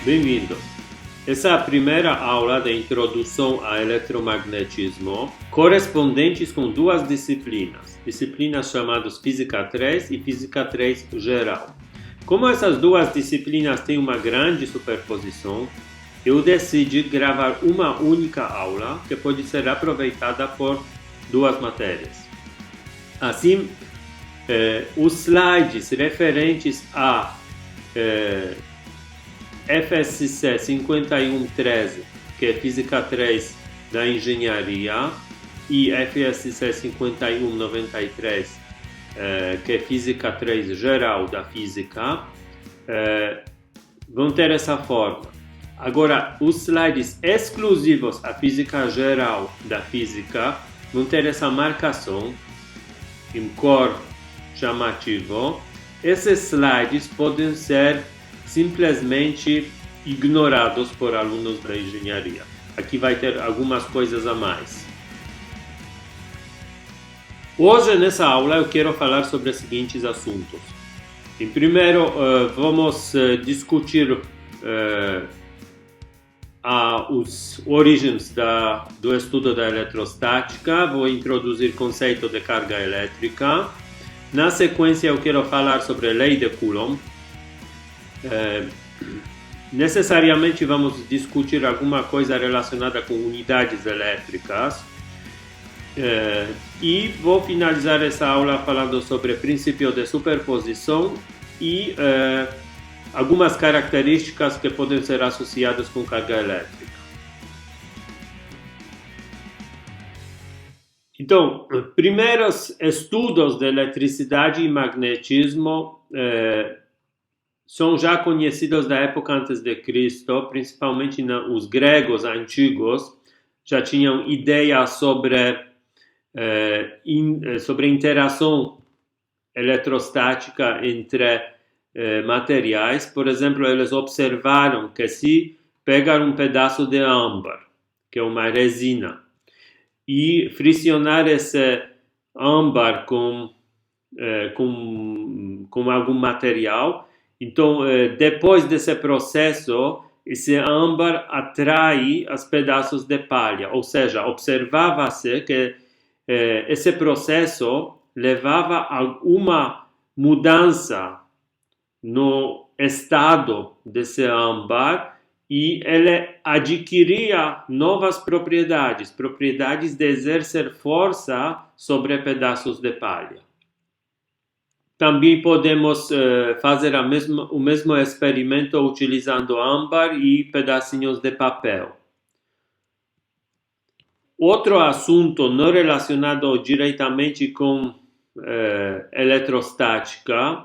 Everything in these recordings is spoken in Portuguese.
Bem-vindos! Essa é a primeira aula de introdução ao eletromagnetismo, correspondentes com duas disciplinas chamadas Física 3 e Física 3 Geral. Como essas duas disciplinas têm uma grande superposição, eu decidi gravar uma única aula que pode ser aproveitada por duas matérias. Assim, os slides referentes a FSC 5113, que é Física 3 da Engenharia, e FSC 5193, que é Física 3 Geral da Física, vão ter essa forma. Agora, os slides exclusivos à Física Geral da Física vão ter essa marcação em cor chamativo. Esses slides podem ser simplesmente ignorados por alunos da engenharia. Aqui vai ter algumas coisas a mais. Hoje, nessa aula, eu quero falar sobre os seguintes assuntos. Em primeiro, vamos discutir as origens do estudo da eletrostática. Vou introduzir o conceito de carga elétrica. Na sequência, eu quero falar sobre a lei de Coulomb. Necessariamente vamos discutir alguma coisa relacionada com unidades elétricas e vou finalizar essa aula falando sobre o princípio de superposição e algumas características que podem ser associadas com carga elétrica. Então, primeiros estudos de eletricidade e magnetismo são já conhecidos da época antes de Cristo, principalmente os gregos antigos já tinham ideia sobre a interação eletrostática entre materiais. Por exemplo, eles observaram que se pegar um pedaço de âmbar, que é uma resina, e friccionar esse âmbar com algum material, então, depois desse processo, esse âmbar atrai os pedaços de palha, ou seja, observava-se que esse processo levava a uma mudança no estado desse âmbar e ele adquiria novas propriedades de exercer força sobre pedaços de palha. Também podemos fazer o mesmo experimento utilizando âmbar e pedacinhos de papel. Outro assunto não relacionado diretamente com eletrostática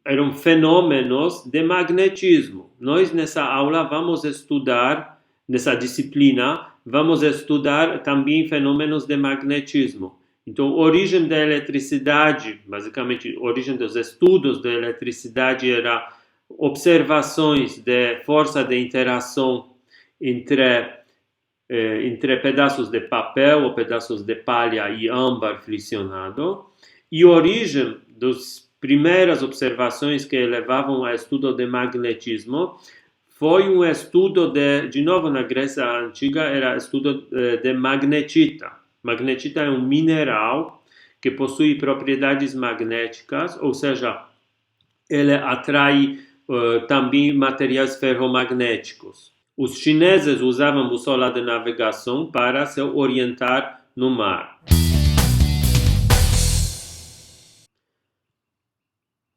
eram fenômenos de magnetismo. Nós nessa aula vamos estudar, nessa disciplina, vamos estudar também fenômenos de magnetismo. Então, origem da eletricidade, basicamente, origem dos estudos da eletricidade era observações de força de interação entre pedaços de papel ou pedaços de palha e âmbar friccionado. E origem das primeiras observações que levavam ao estudo de magnetismo foi um estudo de novo, na Grécia Antiga, era estudo de magnetita. Magnetita é um mineral que possui propriedades magnéticas, ou seja, ele atrai também materiais ferromagnéticos. Os chineses usavam bússola de navegação para se orientar no mar.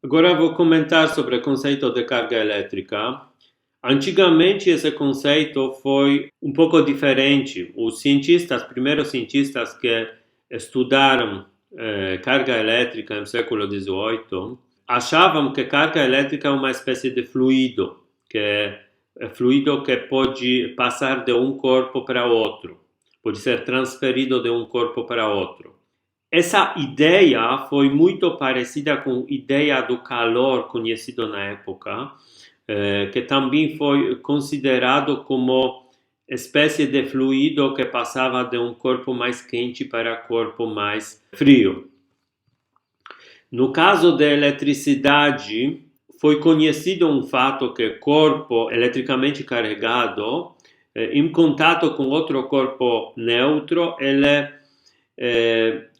Agora vou comentar sobre o conceito de carga elétrica. Antigamente esse conceito foi um pouco diferente. Os primeiros cientistas que estudaram carga elétrica no século XVIII, achavam que carga elétrica é uma espécie de fluido, que é fluido que pode passar de um corpo para outro, pode ser transferido de um corpo para outro. Essa ideia foi muito parecida com a ideia do calor conhecido na época, que também foi considerado como espécie de fluido que passava de um corpo mais quente para um corpo mais frio. No caso da eletricidade, foi conhecido um fato que corpo eletricamente carregado, em contato com outro corpo neutro, ele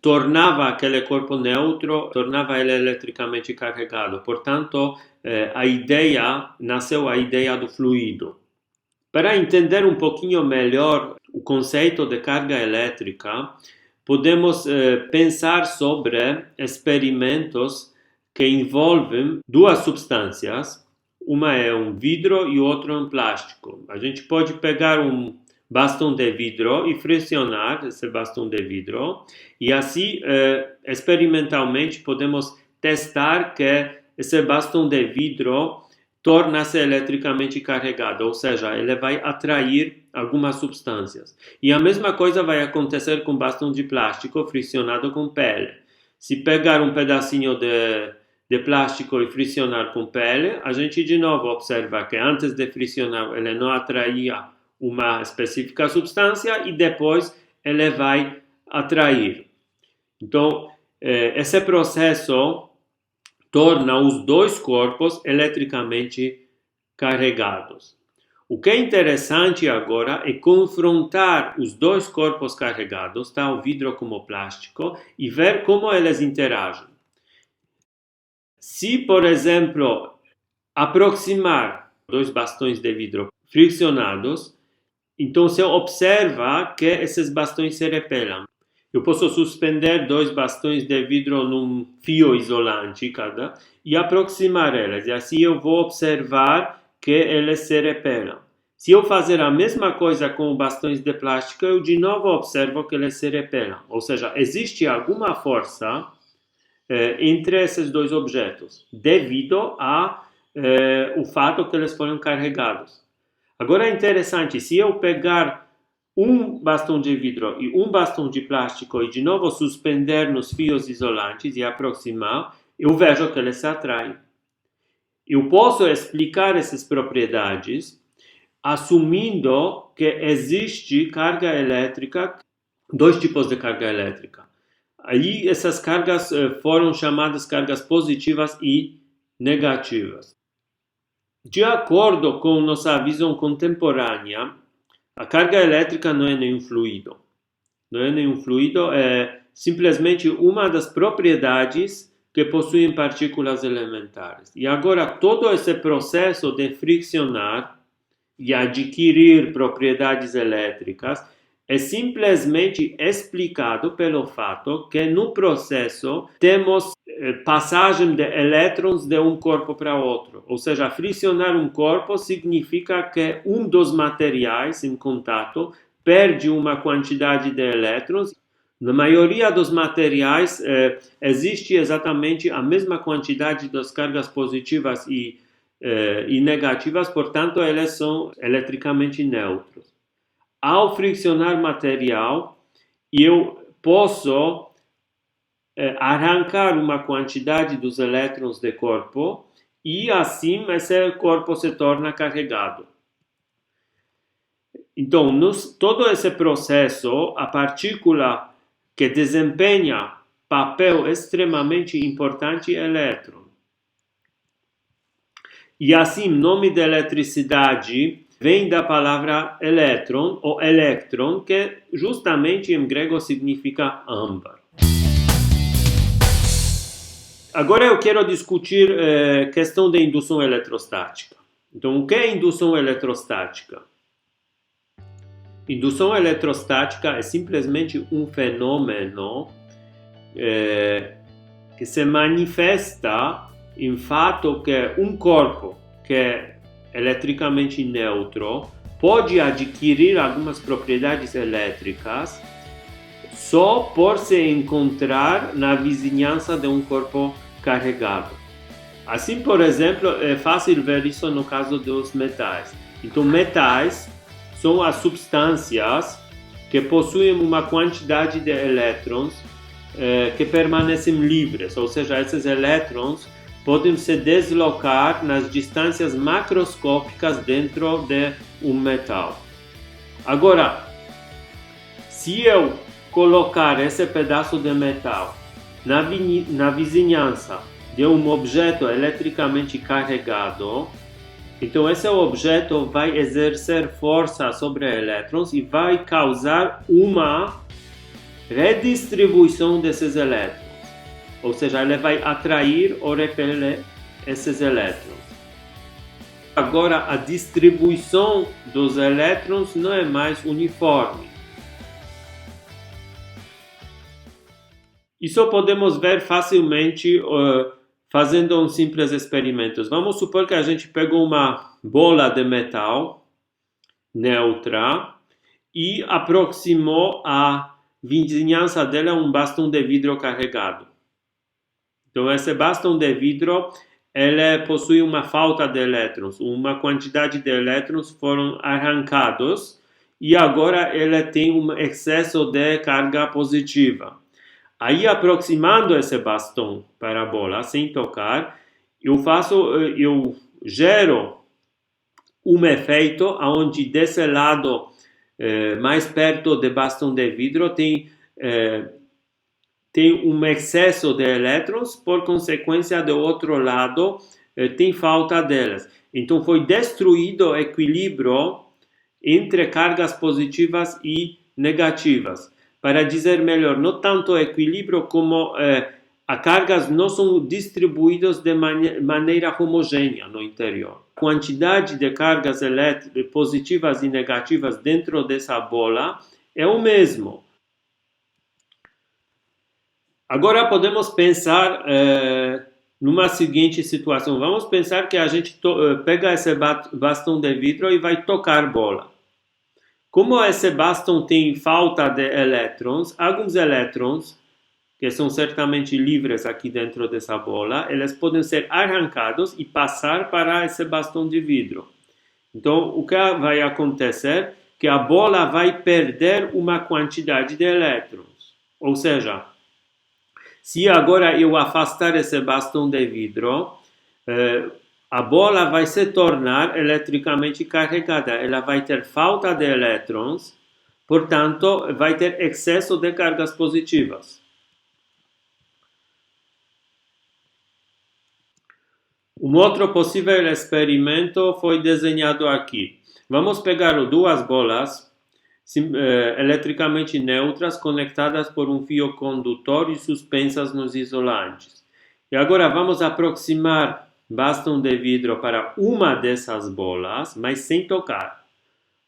tornava aquele corpo neutro, tornava ele eletricamente carregado. Portanto, nasceu a ideia do fluido. Para entender um pouquinho melhor o conceito de carga elétrica, podemos pensar sobre experimentos que envolvem duas substâncias. Uma é um vidro e outra um plástico. A gente pode pegar um bastão de vidro e friccionar esse bastão de vidro, e assim, experimentalmente, podemos testar que esse bastão de vidro torna-se eletricamente carregado, ou seja, ele vai atrair algumas substâncias. E a mesma coisa vai acontecer com bastão de plástico friccionado com pele. Se pegar um pedacinho de plástico e friccionar com pele, a gente de novo observa que antes de friccionar ele não atraía uma específica substância e depois ele vai atrair. Então, esse processo torna os dois corpos eletricamente carregados. O que é interessante agora é confrontar os dois corpos carregados, tá, o vidro como o plástico, e ver como eles interagem. Se, por exemplo, aproximar dois bastões de vidro friccionados, então você observa que esses bastões se repelam. Eu posso suspender dois bastões de vidro num fio isolante cada e aproximar eles. E assim eu vou observar que eles se repelam. Se eu fazer a mesma coisa com bastões de plástico, eu de novo observo que eles se repelam. Ou seja, existe alguma força entre esses dois objetos, devido ao fato que eles foram carregados. Agora é interessante, se eu pegar um bastão de vidro e um bastão de plástico e de novo suspender nos fios isolantes e aproximar, eu vejo que eles se atraem. Eu posso explicar essas propriedades assumindo que existe carga elétrica, dois tipos de carga elétrica. Aí essas cargas foram chamadas cargas positivas e negativas. De acordo com nossa visão contemporânea, a carga elétrica não é nenhum fluido. Não é nenhum fluido, é simplesmente uma das propriedades que possuem partículas elementares. E agora, todo esse processo de friccionar e adquirir propriedades elétricas é simplesmente explicado pelo fato que no processo temos passagem de elétrons de um corpo para outro. Ou seja, friccionar um corpo significa que um dos materiais em contato perde uma quantidade de elétrons. Na maioria dos materiais existe exatamente a mesma quantidade das cargas positivas e negativas, portanto, eles são eletricamente neutros. Ao friccionar material, eu posso arrancar uma quantidade dos elétrons do corpo e assim esse corpo se torna carregado. Então, todo esse processo, a partícula que desempenha papel extremamente importante é o elétron. E assim, o nome da eletricidade vem da palavra elétron ou elétron, que justamente em grego significa âmbar. Agora eu quero discutir a questão da indução eletrostática. Então, o que é indução eletrostática? Indução eletrostática é simplesmente um fenômeno que se manifesta em fato que um corpo que é eletricamente neutro pode adquirir algumas propriedades elétricas só por se encontrar na vizinhança de um corpo carregado. Assim, por exemplo, é fácil ver isso no caso dos metais. Então, metais são as substâncias que possuem uma quantidade de elétrons que permanecem livres, ou seja, esses elétrons podem se deslocar nas distâncias macroscópicas dentro de um metal. Agora, se eu colocar esse pedaço de metal na vizinhança de um objeto eletricamente carregado, então esse objeto vai exercer força sobre elétrons e vai causar uma redistribuição desses elétrons. Ou seja, ele vai atrair ou repelir esses elétrons. Agora, a distribuição dos elétrons não é mais uniforme. Isso podemos ver facilmente fazendo um simples experimento. Vamos supor que a gente pegou uma bola de metal neutra e aproximou a vizinhança dela um bastão de vidro carregado. Então, esse bastão de vidro ele possui uma falta de elétrons, uma quantidade de elétrons foram arrancados e agora ele tem um excesso de carga positiva. Aí, aproximando esse bastão para a bola, sem tocar, eu gero um efeito onde desse lado mais perto do bastão de vidro tem um excesso de elétrons, por consequência do outro lado tem falta delas. Então foi destruído o equilíbrio entre cargas positivas e negativas. Para dizer melhor, não tanto equilíbrio como as cargas não são distribuídas de maneira homogênea no interior. A quantidade de cargas positivas e negativas dentro dessa bola é o mesmo. Agora podemos pensar numa seguinte situação. Vamos pensar que a gente pega esse bastão de vidro e vai tocar bola. Como esse bastão tem falta de elétrons, alguns elétrons, que são certamente livres aqui dentro dessa bola, eles podem ser arrancados e passar para esse bastão de vidro. Então, o que vai acontecer é que a bola vai perder uma quantidade de elétrons. Ou seja, se agora eu afastar esse bastão de vidro, a bola vai se tornar eletricamente carregada. Ela vai ter falta de elétrons, portanto, vai ter excesso de cargas positivas. Um outro possível experimento foi desenhado aqui. Vamos pegar duas bolas eletricamente neutras conectadas por um fio condutor e suspensas nos isolantes. E agora vamos aproximar bastão de vidro para uma dessas bolas, mas sem tocar.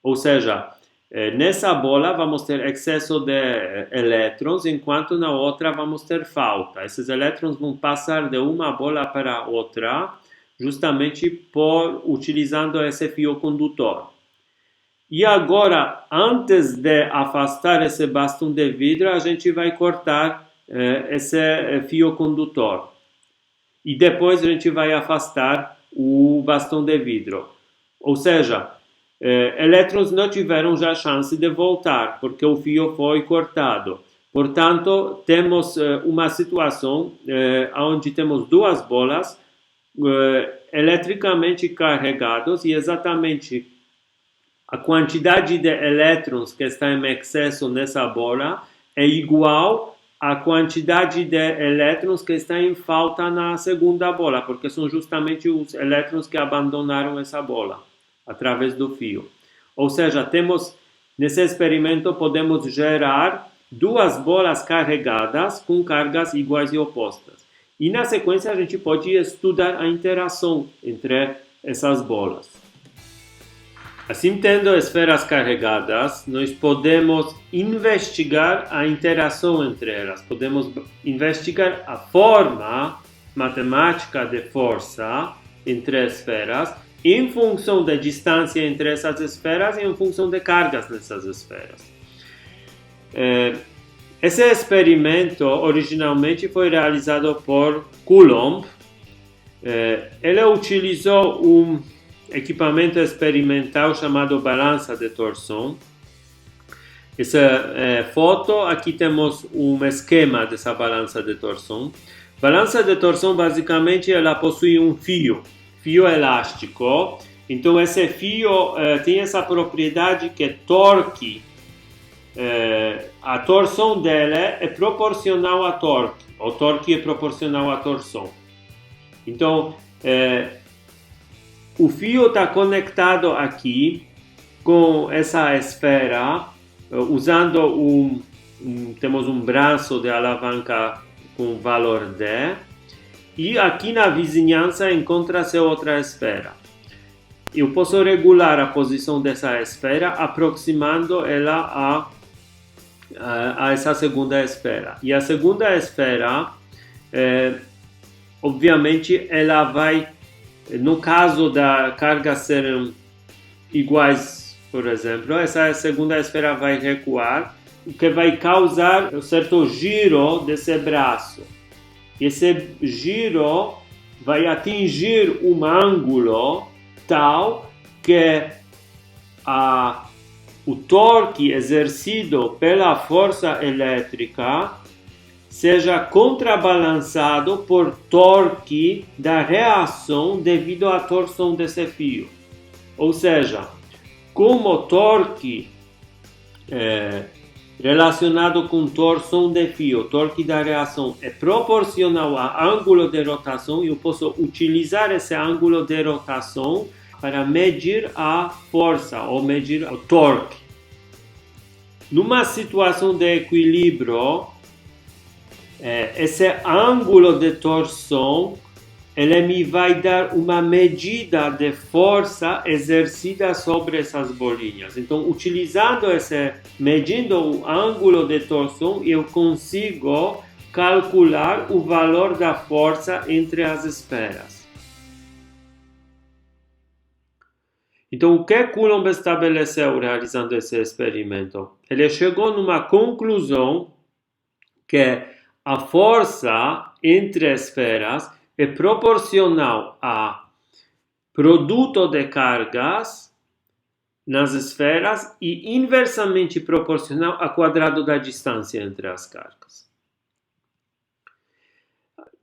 Ou seja, nessa bola vamos ter excesso de elétrons, enquanto na outra vamos ter falta. Esses elétrons vão passar de uma bola para outra, justamente utilizando esse fio condutor. E agora, antes de afastar esse bastão de vidro, a gente vai cortar esse fio condutor. E depois a gente vai afastar o bastão de vidro. Ou seja, elétrons não tiveram já chance de voltar, porque o fio foi cortado. Portanto, temos uma situação onde temos duas bolas eletricamente carregadas e exatamente a quantidade de elétrons que está em excesso nessa bola é igual a quantidade de elétrons que está em falta na segunda bola, porque são justamente os elétrons que abandonaram essa bola através do fio. Ou seja, nesse experimento podemos gerar duas bolas carregadas com cargas iguais e opostas. E na sequência a gente pode estudar a interação entre essas bolas. Assim, tendo esferas carregadas, nós podemos investigar a interação entre elas. Podemos investigar a forma matemática de força entre esferas em função da distância entre essas esferas e em função de cargas nessas esferas. Esse experimento originalmente foi realizado por Coulomb. Ele utilizou um equipamento experimental chamado balança de torção. Essa foto, aqui temos um esquema dessa balança de torção. Balança de torção, basicamente, ela possui um fio elástico. Então, esse fio tem essa propriedade que torque, a torção dela é proporcional a torque. O torque é proporcional à torção. Então, o fio está conectado aqui com essa esfera, usando temos um braço de alavanca com valor D, e aqui na vizinhança encontra-se outra esfera. Eu posso regular a posição dessa esfera aproximando ela a essa segunda esfera. E a segunda esfera, obviamente, ela vai, no caso da carga serem iguais, por exemplo, essa segunda esfera vai recuar, o que vai causar um certo giro desse braço. Esse giro vai atingir um ângulo tal que o torque exercido pela força elétrica seja contrabalançado por torque da reação devido à torção desse fio. Ou seja, como o torque relacionado com torção de fio, torque da reação, é proporcional ao ângulo de rotação, eu posso utilizar esse ângulo de rotação para medir a força ou medir o torque. Numa situação de equilíbrio, esse ângulo de torção ele me vai dar uma medida de força exercida sobre essas bolinhas. Então, medindo o ângulo de torção, eu consigo calcular o valor da força entre as esferas. Então, o que Coulomb estabeleceu realizando esse experimento? Ele chegou numa conclusão que a força entre esferas é proporcional a produto de cargas nas esferas e inversamente proporcional ao quadrado da distância entre as cargas.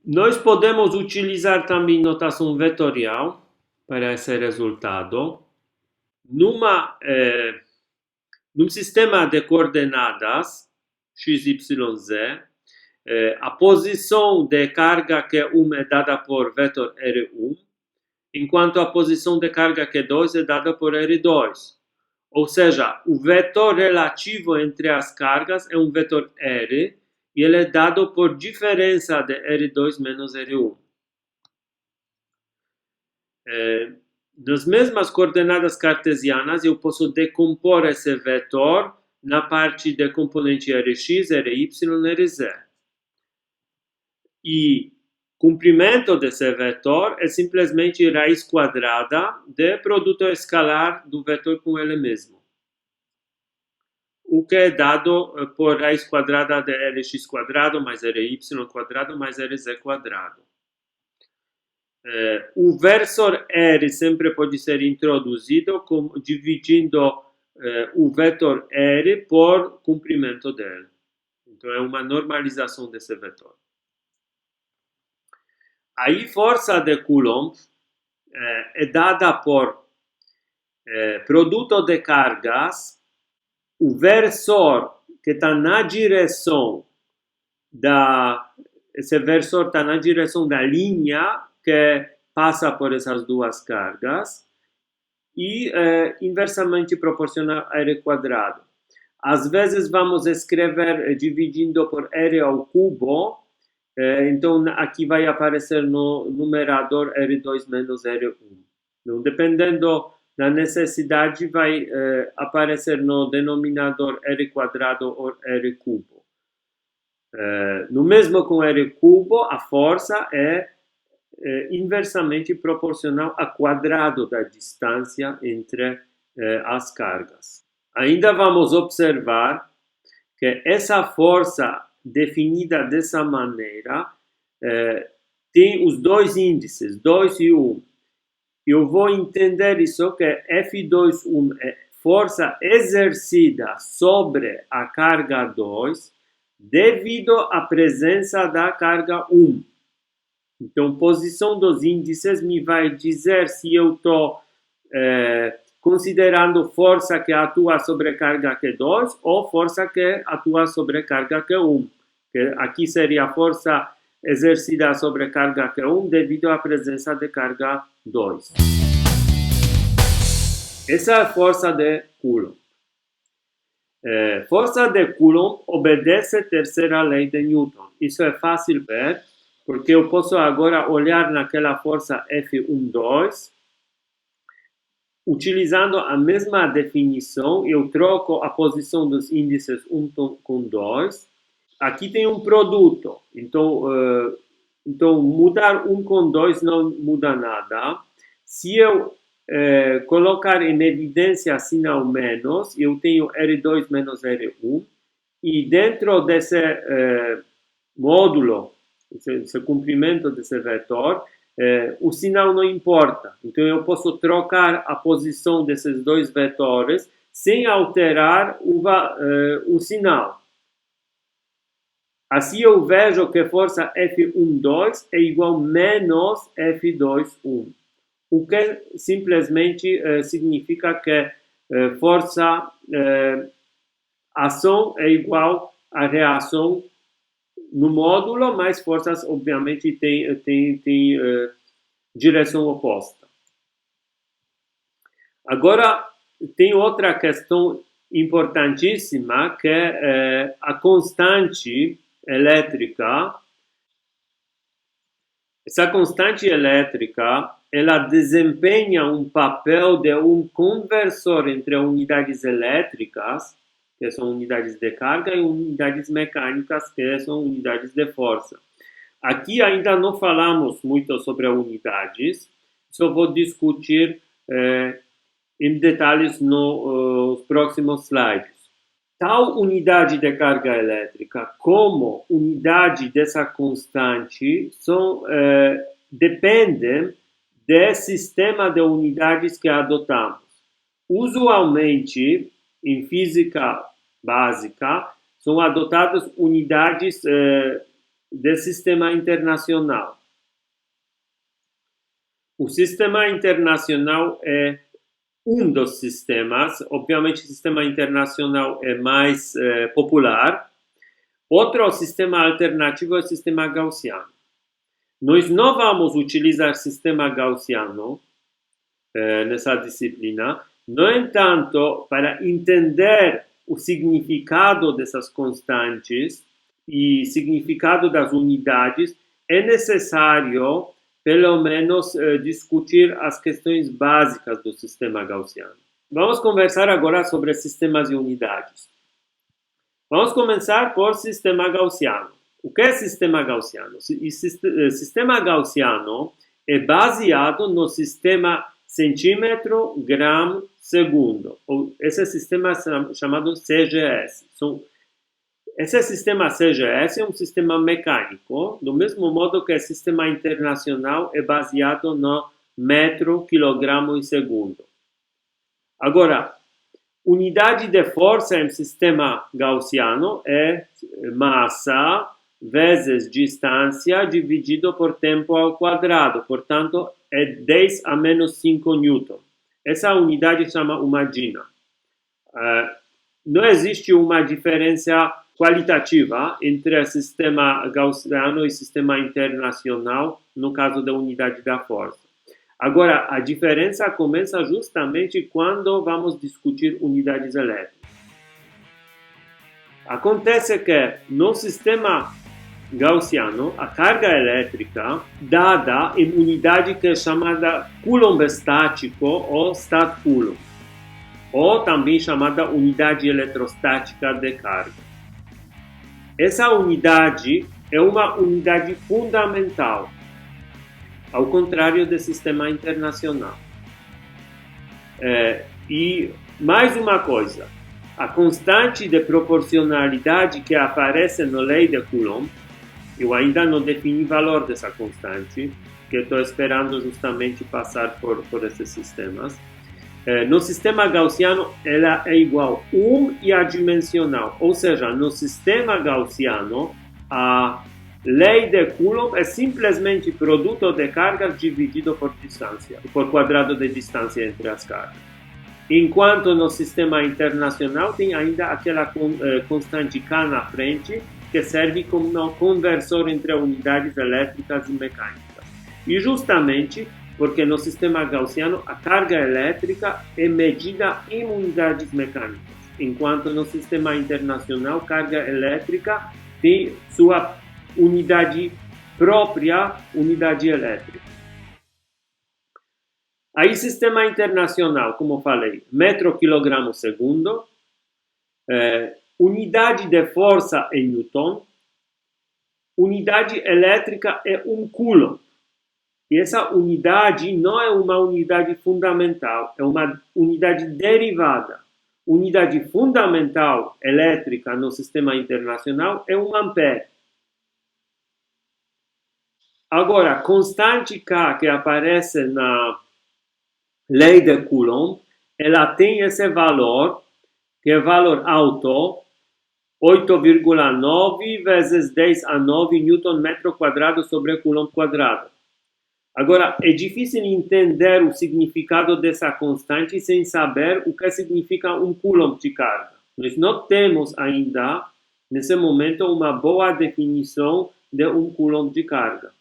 Nós podemos utilizar também notação vetorial para esse resultado. Num sistema de coordenadas x, y, z, a posição de carga Q1 é dada por vetor R1, enquanto a posição de carga Q2 é dada por R2. Ou seja, o vetor relativo entre as cargas é um vetor R, e ele é dado por diferença de R2 menos R1. Nas mesmas coordenadas cartesianas, eu posso decompor esse vetor na parte de componente Rx, Ry, Rz. E comprimento desse vetor é simplesmente raiz quadrada do produto escalar do vetor com ele mesmo, o que é dado por raiz quadrada de Rx quadrado mais Ry quadrado mais Rz quadrado. O versor R sempre pode ser introduzido dividindo o vetor R por comprimento dele. Então é uma normalização desse vetor. Aí força de Coulomb é dada por produto de cargas, o versor que está na direção esse versor está na direção da linha que passa por essas duas cargas e inversamente proporcional a R quadrado. Às vezes vamos escrever dividindo por R ao cubo, então aqui vai aparecer no numerador R2 menos R1. Então, dependendo da necessidade, vai aparecer no denominador R quadrado ou R cubo. No mesmo com R cubo, a força é inversamente proporcional ao quadrado da distância entre as cargas. Ainda vamos observar que essa força definida dessa maneira tem os dois índices, 2 e 1. Eu vou entender isso que F2,1 é força exercida sobre a carga 2 devido à presença da carga 1. Então, posição dos índices me vai dizer se eu estou considerando força que atua sobre carga Q2 ou força que atua sobre carga Q1. Que aqui seria a força exercida sobre carga Q1 devido à presença de carga 2. Essa é a força de Coulomb. Força de Coulomb obedece à terceira lei de Newton. Isso é fácil ver, porque eu posso agora olhar naquela força F12, utilizando a mesma definição, eu troco a posição dos índices 1 com 2. Aqui tem um produto, então mudar 1 com 2 não muda nada. Se eu colocar em evidência sinal menos, eu tenho R2 menos R1, e dentro desse módulo, esse comprimento desse vetor, o sinal não importa. Então eu posso trocar a posição desses dois vetores sem alterar o sinal. Assim eu vejo que força F12 é igual a menos F21. O que simplesmente significa que força ação é igual à reação no módulo, mas forças obviamente têm direção oposta. Agora, tem outra questão importantíssima, que é a constante elétrica. Essa constante elétrica, ela desempenha um papel de um conversor entre unidades elétricas, que são unidades de carga, e unidades mecânicas, que são unidades de força. Aqui ainda não falamos muito sobre unidades, só vou discutir em detalhes nos próximos slides. Tal unidade de carga elétrica como unidade dessa constante dependem do sistema de unidades que adotamos. Usualmente, em física básica, são adotadas unidades do sistema internacional. O sistema internacional é um dos sistemas, obviamente o sistema internacional é mais popular. Outro sistema alternativo é o sistema gaussiano. Nós não vamos utilizar sistema gaussiano nessa disciplina. No entanto, para entender o significado dessas constantes e significado das unidades, é necessário pelo menos discutir as questões básicas do sistema gaussiano. Vamos conversar agora sobre sistemas e unidades. Vamos começar por sistema gaussiano. O que é sistema gaussiano? O sistema gaussiano é baseado no sistema centímetro, gramo, segundo. Esse sistema é chamado CGS. Esse sistema CGS é um sistema mecânico, do mesmo modo que o sistema internacional é baseado no metro, quilogramo e segundo. Agora, unidade de força em sistema gaussiano é massa vezes distância dividido por tempo ao quadrado, portanto, é 10 a menos 5 newton. Essa unidade chama uma dina. Não existe uma diferença qualitativa entre o sistema gaussiano e o sistema internacional no caso da unidade da força. Agora, a diferença começa justamente quando vamos discutir unidades elétricas. Acontece que no sistema gaussiano, a carga elétrica dada em unidade que é chamada Coulomb estático ou stat Coulomb, ou também chamada unidade eletrostática de carga. Essa unidade é uma unidade fundamental, ao contrário do sistema internacional. E mais uma coisa, a constante de proporcionalidade que aparece na lei de Coulomb, eu ainda não defini o valor dessa constante, que estou esperando justamente passar por esses sistemas. No sistema gaussiano, ela é igual a 1 e adimensional, ou seja, no sistema gaussiano, a lei de Coulomb é simplesmente produto de cargas dividido por distância, por quadrado de distância entre as cargas. Enquanto no sistema internacional tem ainda aquela constante K na frente, que serve como um conversor entre unidades elétricas e mecânicas. E justamente porque no sistema gaussiano a carga elétrica é medida em unidades mecânicas, enquanto no sistema internacional carga elétrica tem sua unidade própria, unidade elétrica. Aí, sistema internacional, como falei, metro quilogramo segundo, unidade de força em Newton, unidade elétrica é coulomb. E essa unidade não é uma unidade fundamental, é uma unidade derivada. Unidade fundamental elétrica no sistema internacional é ampere. Agora, constante K que aparece na lei de Coulomb, ela tem esse valor, que é valor alto, 8,9 vezes 10 a 9 Newton metro quadrado sobre Coulomb quadrado. Agora, é difícil entender o significado dessa constante sem saber o que significa Coulomb de carga. Nós não temos ainda, nesse momento, uma boa definição de Coulomb de carga.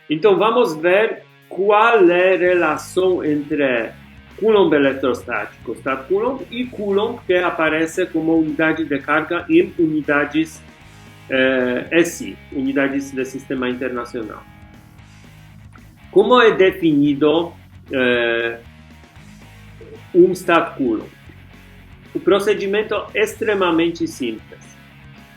Então, vamos ver qual é a relação entre Coulomb eletrostático, Stat Coulomb, e Coulomb, que aparece como unidade de carga em unidades SI, unidades do sistema internacional. Como é definido Stat Coulomb? O procedimento é extremamente simples.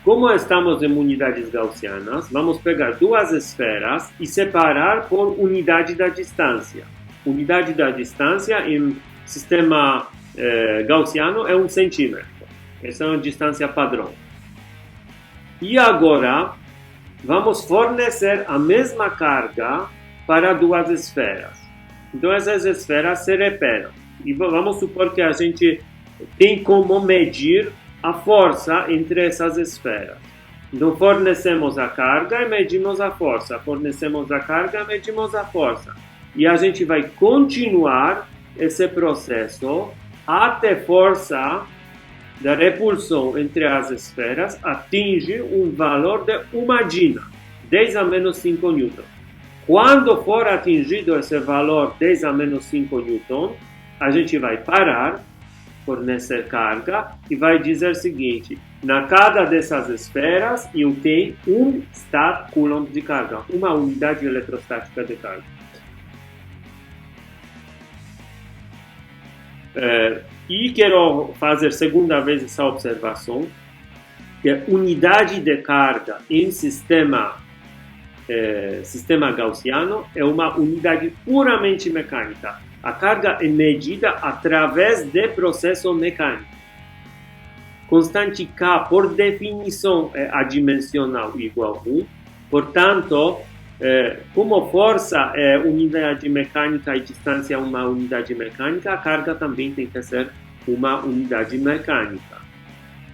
Como estamos em unidades gaussianas, vamos pegar duas esferas e separar por unidade da distância. Unidade da distância em sistema gaussiano é 1 centímetro. Essa é uma distância padrão. E agora, vamos fornecer a mesma carga para duas esferas. Então, essas esferas se repetem. E vamos supor que a gente tem como medir a força entre essas esferas. Então, fornecemos a carga e medimos a força. Fornecemos a carga e medimos a força. E a gente vai continuar esse processo até a força da repulsão entre as esferas atinge um valor de 1 Gina, 10 a menos 5 Newton. Quando for atingido esse valor 10 a menos 5 Newton, a gente vai parar, fornecer carga e vai dizer o seguinte: na cada dessas esferas eu tenho Stat Coulomb de carga, uma unidade eletrostática de carga. E quero fazer segunda vez essa observação, que a unidade de carga em sistema gaussiano é uma unidade puramente mecânica. A carga é medida através de processo mecânico. Constante K, por definição, é adimensional igual a 1. Portanto, como força é unidade mecânica e distância é uma unidade mecânica, a carga também tem que ser uma unidade mecânica.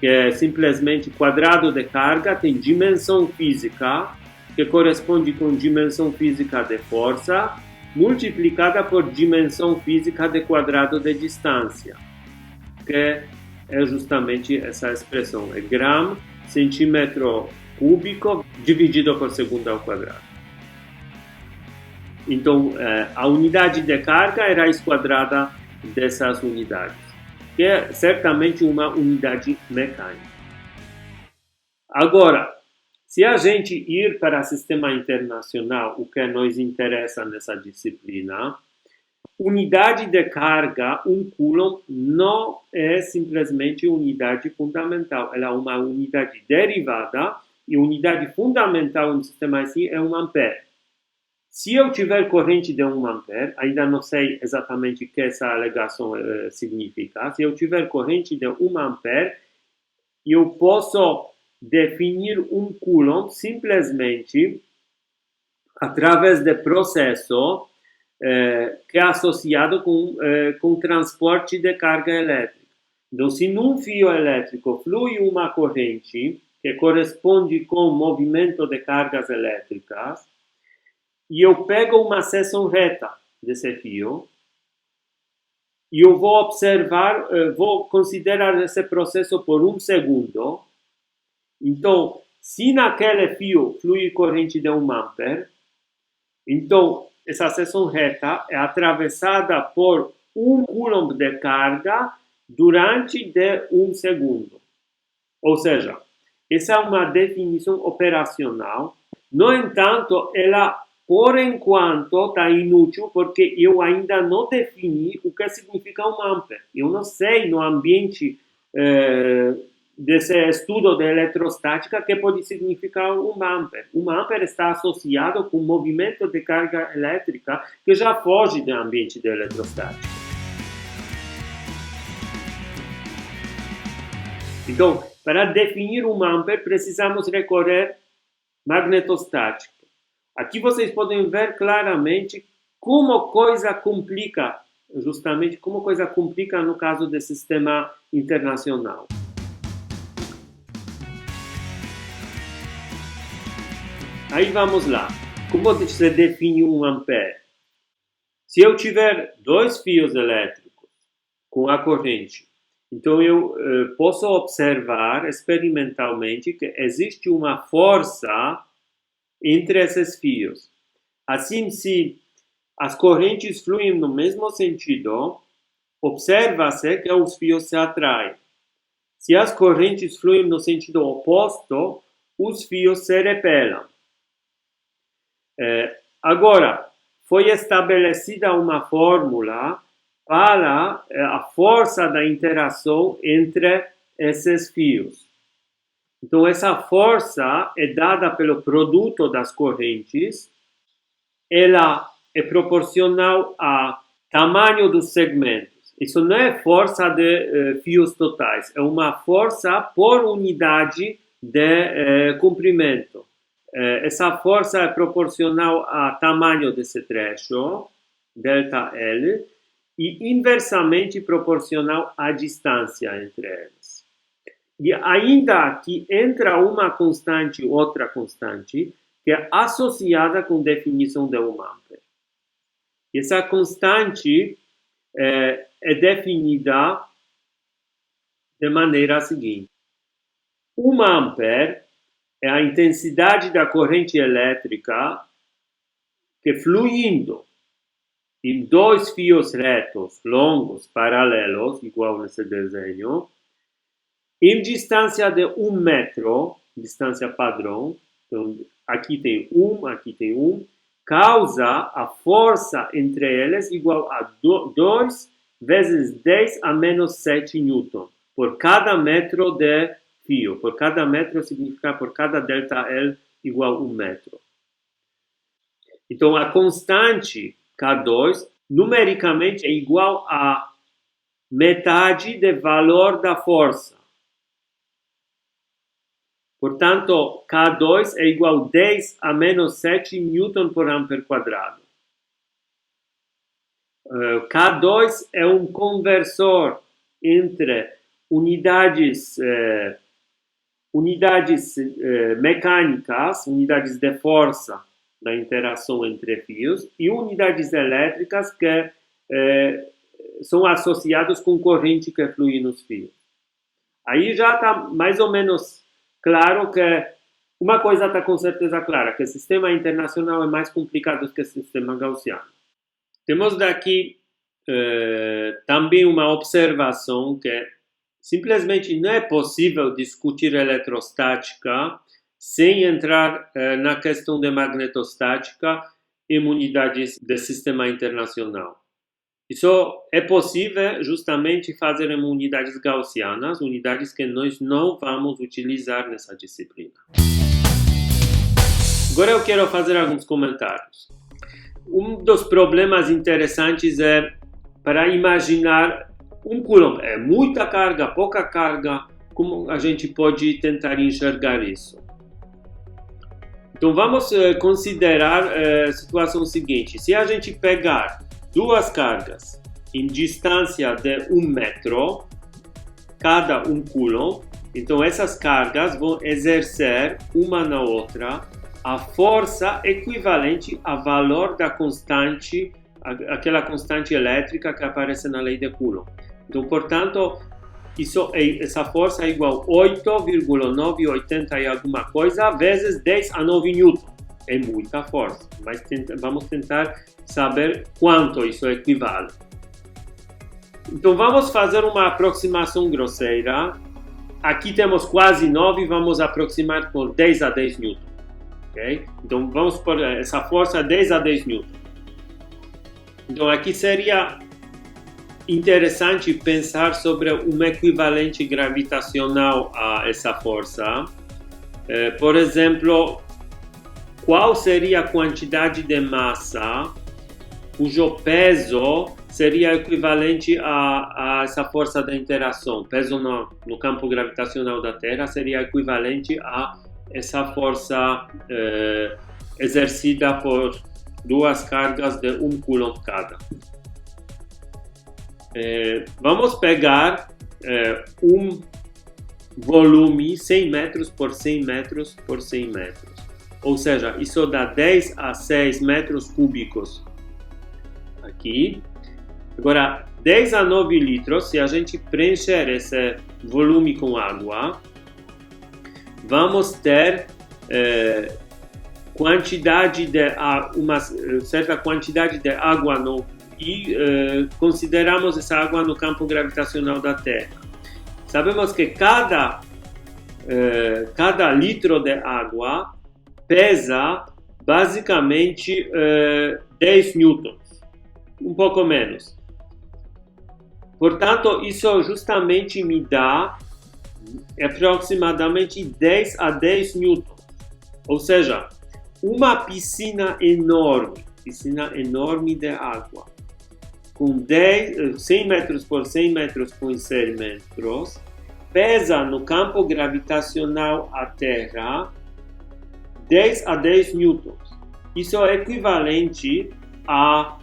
Que é simplesmente quadrado de carga tem dimensão física, que corresponde com dimensão física de força, multiplicada por dimensão física de quadrado de distância, que é justamente essa expressão, é gramo centímetro cúbico dividido por segundo ao quadrado. Então, a unidade de carga é a raiz quadrada dessas unidades, que é certamente uma unidade mecânica. Agora, se a gente ir para o sistema internacional, o que nos interessa nessa disciplina, unidade de carga, Coulomb, não é simplesmente unidade fundamental. Ela é uma unidade derivada e unidade fundamental no sistema assim é ampere. Se eu tiver corrente de 1 ampere, ainda não sei exatamente o que essa alegação significa. Se eu tiver corrente de 1 ampere, eu posso definir Coulomb simplesmente através de processo que é associado com transporte de carga elétrica. Então, se num fio elétrico flui uma corrente que corresponde com movimento de cargas elétricas, e eu pego uma seção reta desse fio, e eu vou observar, vou considerar esse processo por 1 segundo, Então, se naquele fio flui corrente de 1 ampere, então essa seção reta é atravessada por 1 coulomb de carga durante de 1 segundo. Ou seja, essa é uma definição operacional. No entanto, ela, por enquanto, está inútil porque eu ainda não defini o que significa 1 ampere. Eu não sei no ambiente desse estudo de eletrostática que pode significar 1 ampere. 1 ampere está associado com movimento de carga elétrica que já foge do ambiente de eletrostática. Então, para definir 1 ampere, precisamos recorrer magnetostática. Aqui vocês podem ver claramente como coisa complica, justamente como coisa complica no caso do sistema internacional. Aí vamos lá. Como se define 1 ampere? Se eu tiver 2 fios elétricos com a corrente, então eu posso observar experimentalmente que existe uma força entre esses fios. Assim, se as correntes fluem no mesmo sentido, observa-se que os fios se atraem. Se as correntes fluem no sentido oposto, os fios se repelam. Agora, foi estabelecida uma fórmula para a força da interação entre esses fios. Então, essa força é dada pelo produto das correntes. Ela é proporcional ao tamanho dos segmentos. Isso não é força de fios totais, é uma força por unidade de comprimento. Essa força é proporcional ao tamanho desse trecho, ΔL, e inversamente proporcional à distância entre eles. E ainda aqui entra uma constante, outra constante, que é associada com definição de 1 ampere. Essa constante é definida de maneira seguinte. 1 ampere é a intensidade da corrente elétrica que, fluindo em 2 fios retos, longos, paralelos, igual nesse desenho, em distância de 1 metro, distância padrão, então aqui tem 1, aqui tem 1, causa a força entre eles igual a 2 vezes 10 a menos 7 newton por cada metro de fio. Por cada metro significa por cada ΔL igual a 1 metro. Então, a constante K2, numericamente, é igual a metade do valor da força. Portanto, K2 é igual a 10 a menos 7 newton por ampere quadrado. K2 é um conversor entre unidades mecânicas, unidades de força da interação entre fios, e unidades elétricas que são associadas com corrente que flui nos fios. Aí já está mais ou menos claro que uma coisa está com certeza clara, que o sistema internacional é mais complicado que o sistema gaussiano. Temos daqui também uma observação que simplesmente não é possível discutir eletrostática sem entrar na questão de magnetostática em unidades do sistema internacional. Isso é possível justamente fazer em unidades gaussianas, unidades que nós não vamos utilizar nessa disciplina. Agora eu quero fazer alguns comentários. Um dos problemas interessantes é para imaginar um coulomb. É muita carga, pouca carga, como a gente pode tentar enxergar isso? Então vamos considerar a situação seguinte. Se a gente pegar 2 cargas em distância de 1 metro, cada 1 coulomb, então essas cargas vão exercer uma na outra a força equivalente ao valor da constante, aquela constante elétrica que aparece na lei de Coulomb. Então, portanto, essa força é igual a 8,980 e alguma coisa vezes 10 a 9 newton. É muita força, mas vamos tentar saber quanto isso equivale. Então vamos fazer uma aproximação grosseira. Aqui temos quase 9, vamos aproximar por 10 a 10 newton. Okay? Então vamos por essa força 10 a 10 newton. Então aqui seria interessante pensar sobre um equivalente gravitacional a essa força. Por exemplo, qual seria a quantidade de massa cujo peso seria equivalente a essa força da interação? Peso no campo gravitacional da Terra seria equivalente a essa força exercida por duas cargas de 1 coulomb cada. Vamos pegar um volume 100 metros por 100 metros por 100 metros. Ou seja, isso dá 10 a 6 metros cúbicos aqui. Agora, 10 a 9 litros, se a gente preencher esse volume com água, vamos ter uma certa quantidade de água e consideramos essa água no campo gravitacional da Terra. Sabemos que cada litro de água pesa basicamente 10 newtons, um pouco menos. Portanto, isso justamente me dá aproximadamente 10 a 10 newtons. Ou seja, uma piscina enorme de água, com 100 metros por 100 metros por 100 metros, pesa no campo gravitacional à Terra 10 a 10 newtons. Isso é equivalente à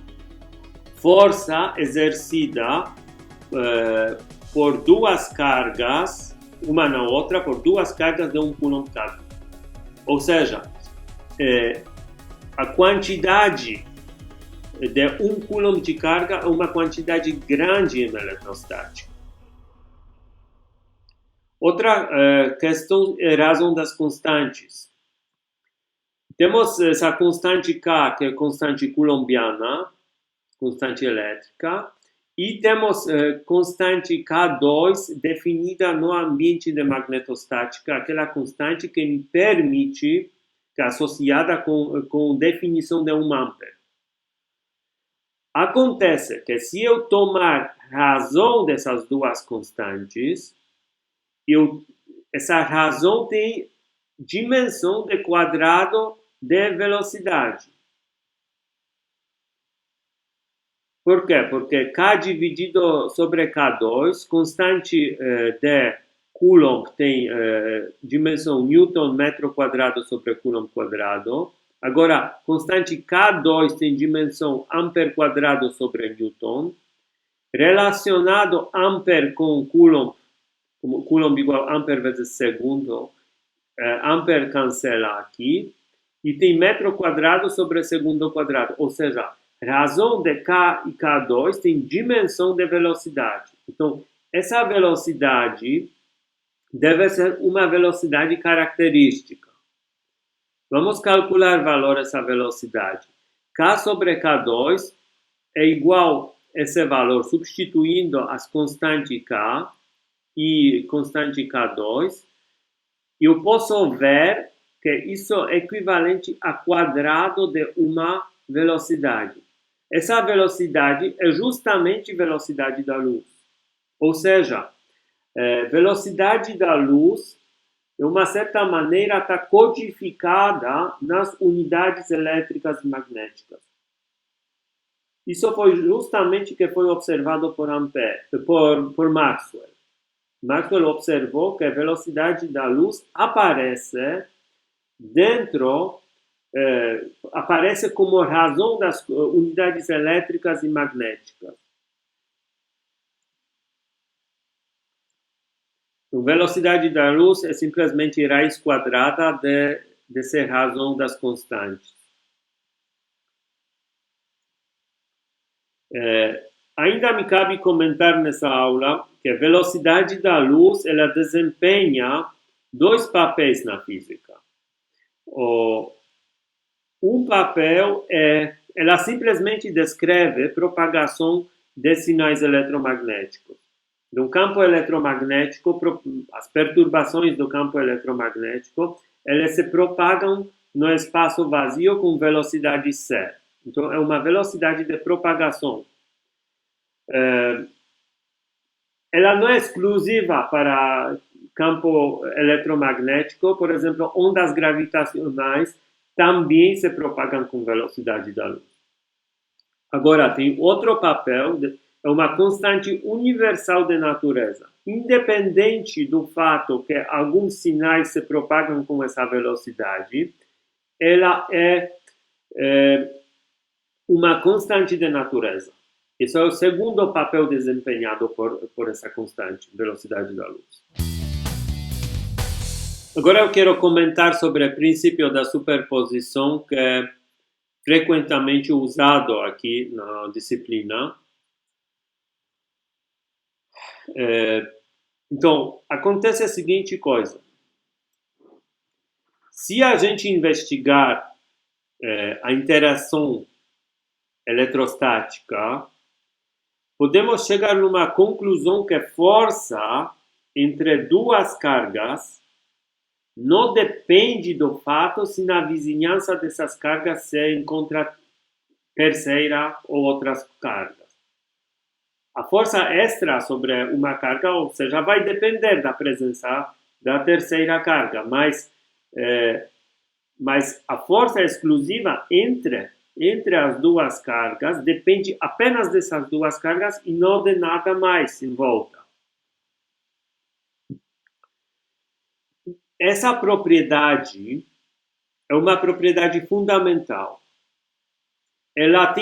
força exercida por duas cargas, uma na outra, por duas cargas de 1 coulomb cada. Ou seja, a quantidade de 1 coulomb de carga é uma quantidade grande em eletrostática. Outra questão é a razão das constantes. Temos essa constante K, que é constante coulombiana, constante elétrica, e temos constante K2 definida no ambiente de magnetostática, aquela constante que me permite, que é associada com definição de 1 ampere. Acontece que se eu tomar razão dessas duas constantes, essa razão tem dimensão de quadrado de velocidade. Por quê? Porque K dividido sobre K2, constante de Coulomb tem dimensão Newton metro quadrado sobre Coulomb quadrado. Agora, constante K2 tem dimensão Ampere quadrado sobre Newton. Relacionado Ampere com Coulomb, como Coulomb igual a Ampere vezes segundo, Ampere cancela aqui. E tem metro quadrado sobre segundo quadrado. Ou seja, razão de K e K2 tem dimensão de velocidade. Então, essa velocidade deve ser uma velocidade característica. Vamos calcular o valor dessa velocidade. K sobre K2 é igual a esse valor, substituindo as constantes K e constante K2. E eu posso ver que isso é equivalente a quadrado de uma velocidade. Essa velocidade é justamente a velocidade da luz. Ou seja, velocidade da luz, de uma certa maneira, está codificada nas unidades elétricas e magnéticas. Isso foi justamente o que foi observado por Maxwell. Maxwell observou que a velocidade da luz aparece aparece como razão das unidades elétricas e magnéticas. A velocidade da luz é simplesmente raiz quadrada dessa razão das constantes. Ainda me cabe comentar nessa aula que a velocidade da luz ela desempenha dois papéis na física. Um papel ela simplesmente descreve propagação de sinais eletromagnéticos. No campo eletromagnético, as perturbações do campo eletromagnético, elas se propagam no espaço vazio com velocidade c. Então, é uma velocidade de propagação. Ela não é exclusiva para campo eletromagnético, por exemplo, ondas gravitacionais também se propagam com velocidade da luz. Agora, tem outro papel, é uma constante universal de natureza. Independente do fato que alguns sinais se propagam com essa velocidade, ela é uma constante de natureza. Esse é o segundo papel desempenhado por essa constante, velocidade da luz. Agora eu quero comentar sobre o princípio da superposição, que é frequentemente usado aqui na disciplina. Então, acontece a seguinte coisa. Se a gente investigar a interação eletrostática, podemos chegar numa conclusão que a força entre duas cargas não depende do fato se na vizinhança dessas cargas se encontra terceira ou outras cargas. A força extra sobre uma carga, ou seja, vai depender da presença da terceira carga, mas a força exclusiva entre as duas cargas depende apenas dessas duas cargas e não de nada mais em volta. Essa propriedade é uma propriedade fundamental. Ela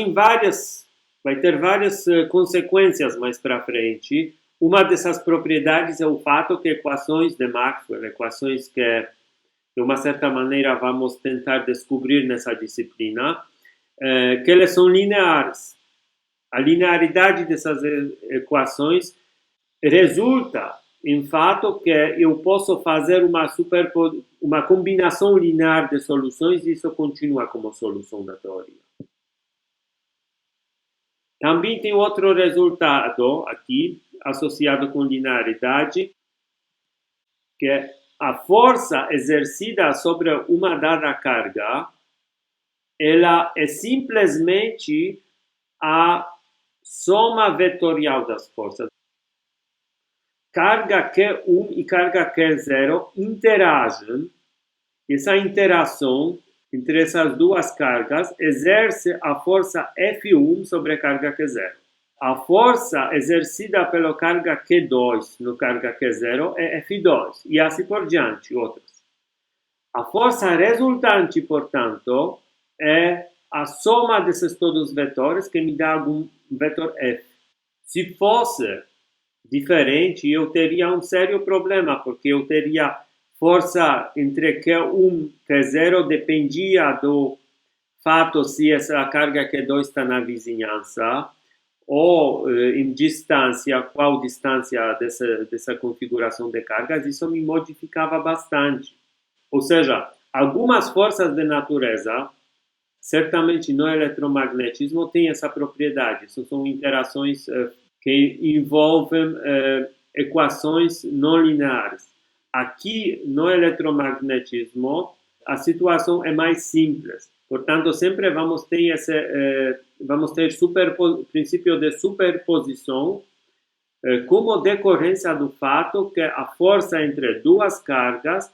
vai ter várias consequências mais para frente. Uma dessas propriedades é o fato que equações de Maxwell, equações que de uma certa maneira vamos tentar descobrir nessa disciplina, que elas são lineares. A linearidade dessas equações resulta em fato que eu posso fazer uma combinação linear de soluções e isso continua como solução da teoria. Também tem outro resultado aqui, associado com linearidade, que é a força exercida sobre uma dada carga, ela é simplesmente a soma vetorial das forças. Carga Q1 e carga Q0 interagem. Essa interação entre essas duas cargas exerce a força F1 sobre a carga Q0. A força exercida pela carga Q2 no carga Q0 é F2 e assim por diante, outras. A força resultante, portanto, é a soma desses todos os vetores que me dá algum vetor F. Se fosse diferente, eu teria um sério problema, porque eu teria força entre Q1 e Q0 dependia do fato se essa carga Q2 está na vizinhança ou em distância, qual distância dessa configuração de cargas, isso me modificava bastante. Ou seja, algumas forças de natureza, certamente no eletromagnetismo, têm essa propriedade. Isso são interações que envolvem equações não lineares. Aqui, no eletromagnetismo, a situação é mais simples. Portanto, sempre vamos ter princípio de superposição como decorrência do fato que a força entre duas cargas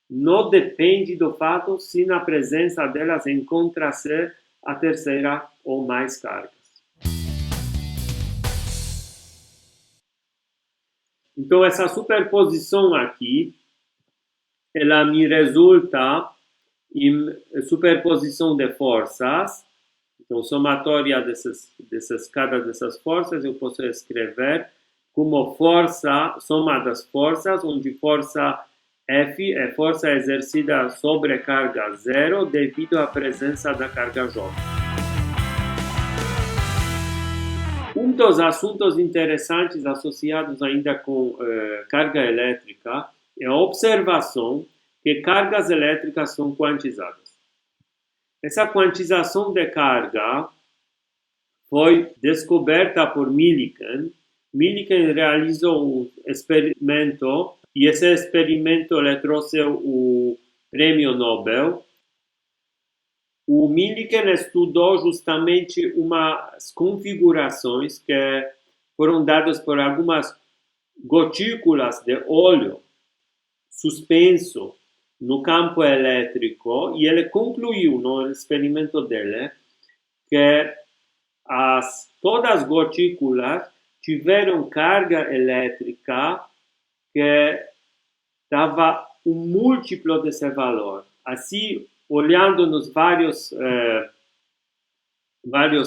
não depende do fato se na presença delas encontra-se a terceira ou mais cargas. Então, essa superposição aqui, ela me resulta em superposição de forças. Então, somatória cada dessas forças, eu posso escrever como força, soma das forças, onde força F é força exercida sobre carga zero devido à presença da carga J. Um dos assuntos interessantes associados ainda com carga elétrica é a observação que cargas elétricas são quantizadas. Essa quantização de carga foi descoberta por Millikan. Millikan realizou um experimento e esse experimento ele trouxe o prêmio Nobel. O Millikan estudou justamente umas configurações que foram dadas por algumas gotículas de óleo suspenso no campo elétrico e ele concluiu no experimento dele que todas as gotículas tiveram carga elétrica que dava um múltiplo desse valor. Assim, olhando nos vários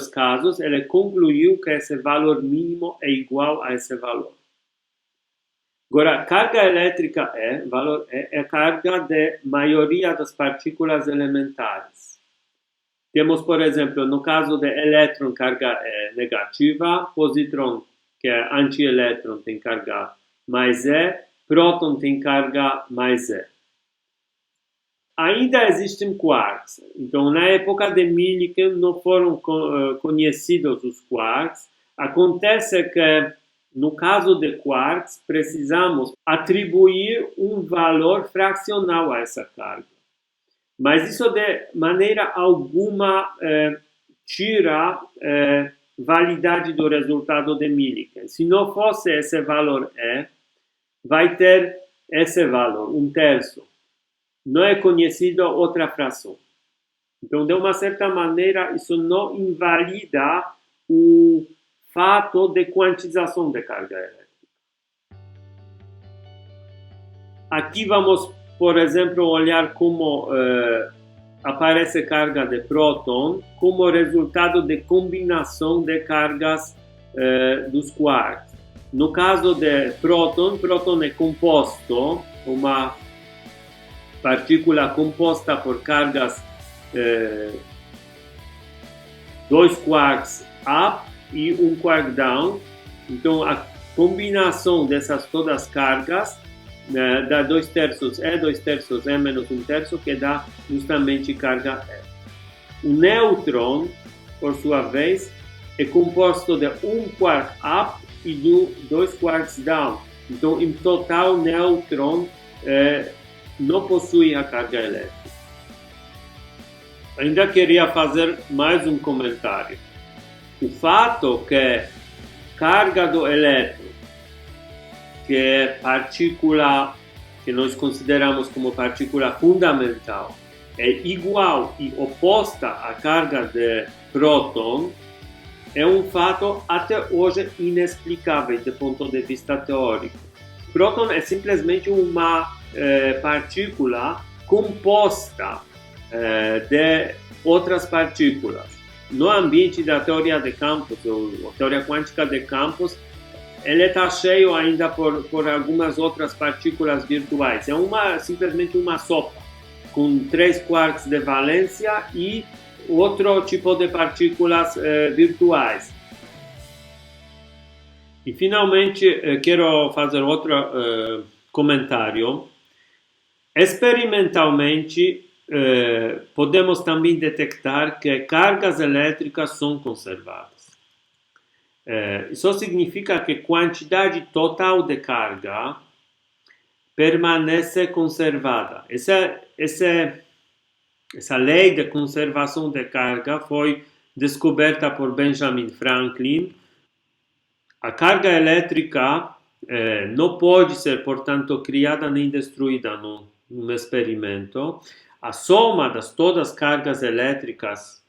casos, ele concluiu que esse valor mínimo é igual a esse valor. Agora, carga elétrica é carga de maioria das partículas elementares. Temos, por exemplo, no caso de elétron, carga negativa, positrão, que é antielétron, tem carga mais E, próton tem carga mais E. Ainda existem quarks. Então, na época de Millikan, não foram conhecidos os quarks. Acontece que, no caso de quarks, precisamos atribuir um valor fracional a essa carga. Mas isso, de maneira alguma, tira validade do resultado de Millikan. Se não fosse esse valor E, vai ter esse valor, 1/3. Não é conhecido outra fração. Então, de uma certa maneira, isso não invalida o fato de quantização de carga elétrica. Aqui vamos, por exemplo, olhar como aparece carga de próton como resultado de combinação de cargas dos quarks. No caso de próton é composto, uma partícula composta por cargas 2 quarks up e 1 quark down. Então, a combinação dessas todas cargas dá 2/3 E, 2/3 E menos 1/3, que dá justamente carga E. O nêutron, por sua vez, é composto de 1 quark up e 2 quarks down. Então, em total, o nêutron não possui a carga elétrica. Ainda queria fazer mais um comentário. O fato que carga do elétron, que é partícula que nós consideramos como partícula fundamental, é igual e oposta à carga de próton, é um fato até hoje inexplicável do ponto de vista teórico. Próton é simplesmente uma partícula composta de outras partículas. No ambiente da teoria de campos, ou teoria quântica de campos, ele está cheio ainda por algumas outras partículas virtuais. É simplesmente uma sopa, com 3 quarks de valência e outro tipo de partículas virtuais. E finalmente, quero fazer outro comentário. Experimentalmente, podemos também detectar que cargas elétricas são conservadas. Isso significa que a quantidade total de carga permanece conservada. Essa lei de conservação de carga foi descoberta por Benjamin Franklin. A carga elétrica não pode ser, portanto, criada nem destruída num experimento. A soma das todas as cargas elétricas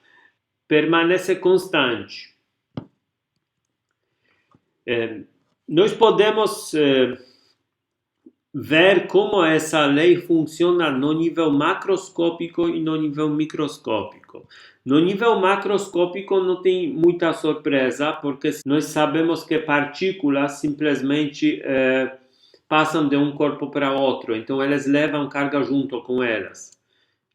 permanece constante. Nós podemos ver como essa lei funciona no nível macroscópico e no nível microscópico. No nível macroscópico não tem muita surpresa, porque nós sabemos que partículas simplesmente passam de um corpo para outro, então elas levam carga junto com elas.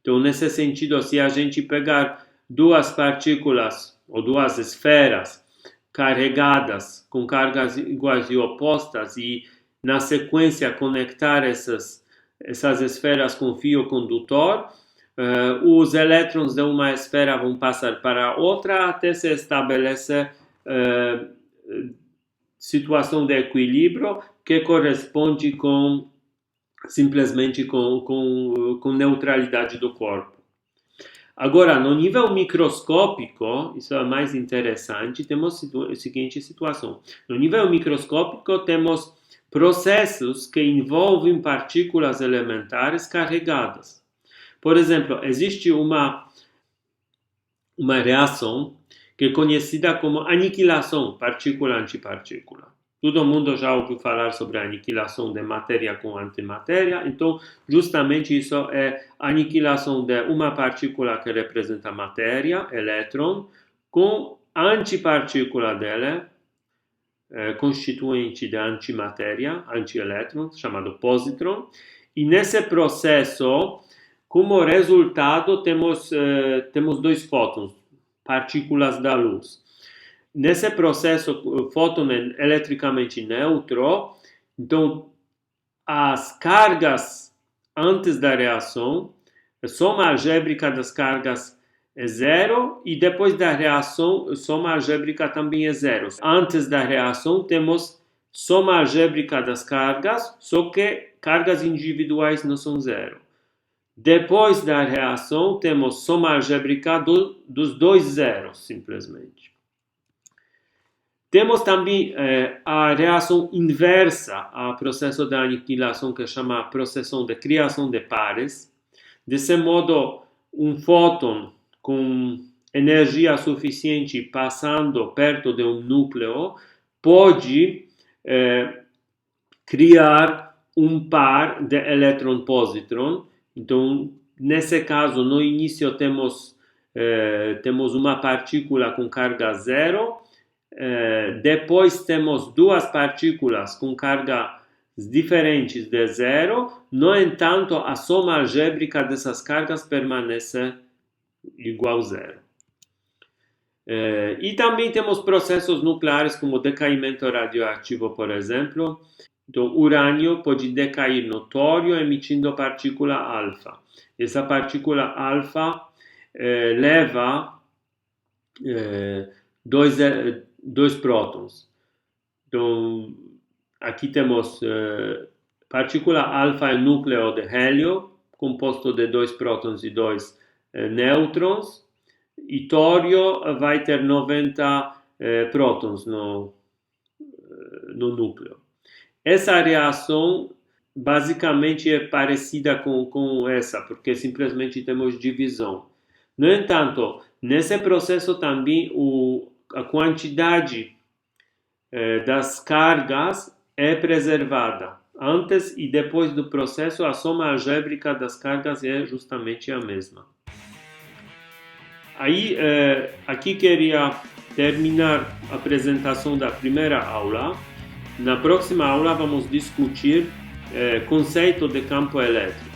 Então, nesse sentido, se a gente pegar duas partículas ou duas esferas carregadas com cargas iguais e opostas e na sequência conectar essas esferas com fio condutor, os elétrons de uma esfera vão passar para a outra até se estabelecer situação de equilíbrio que corresponde simplesmente com neutralidade do corpo. Agora, no nível microscópico, isso é mais interessante, temos a seguinte situação. No nível microscópico, temos processos que envolvem partículas elementares carregadas. Por exemplo, existe uma reação que é conhecida como aniquilação partícula-antipartícula. Todo mundo já ouviu falar sobre a aniquilação de matéria com antimatéria, então justamente isso é a aniquilação de uma partícula que representa a matéria, elétron, com a antipartícula dela, constituinte da antimatéria, antielétron, chamado positron, e nesse processo, como resultado, temos dois fótons, partículas da luz. Nesse processo, o fóton é eletricamente neutro, então as cargas antes da reação, a soma algébrica das cargas é zero e depois da reação, a soma algébrica também é zero. Antes da reação, temos soma algébrica das cargas, só que cargas individuais não são zero. Depois da reação, temos soma algébrica dos dois zeros, simplesmente. Temos também a reação inversa ao processo da aniquilação, que chama processo de criação de pares. Desse modo, um fóton com energia suficiente passando perto de um núcleo pode criar um par de elétron-positron. Então, nesse caso, no início temos uma partícula com carga zero, depois temos duas partículas com cargas diferentes de zero, no entanto, a soma algébrica dessas cargas permanece igual a zero. E também temos processos nucleares como decaimento radioativo, por exemplo. Então, urânio pode decair no tório emitindo partícula alfa. Essa partícula alfa leva dois prótons. Então, aqui temos partícula alfa é núcleo de hélio, composto de 2 prótons e 2 nêutrons, e tório vai ter 90 prótons no núcleo. Essa reação basicamente é parecida com essa, porque simplesmente temos divisão. No entanto, nesse processo também a quantidade das cargas é preservada. Antes e depois do processo, a soma algébrica das cargas é justamente a mesma. Aí, aqui queria terminar a apresentação da primeira aula. Na próxima aula vamos discutir conceito de campo elétrico.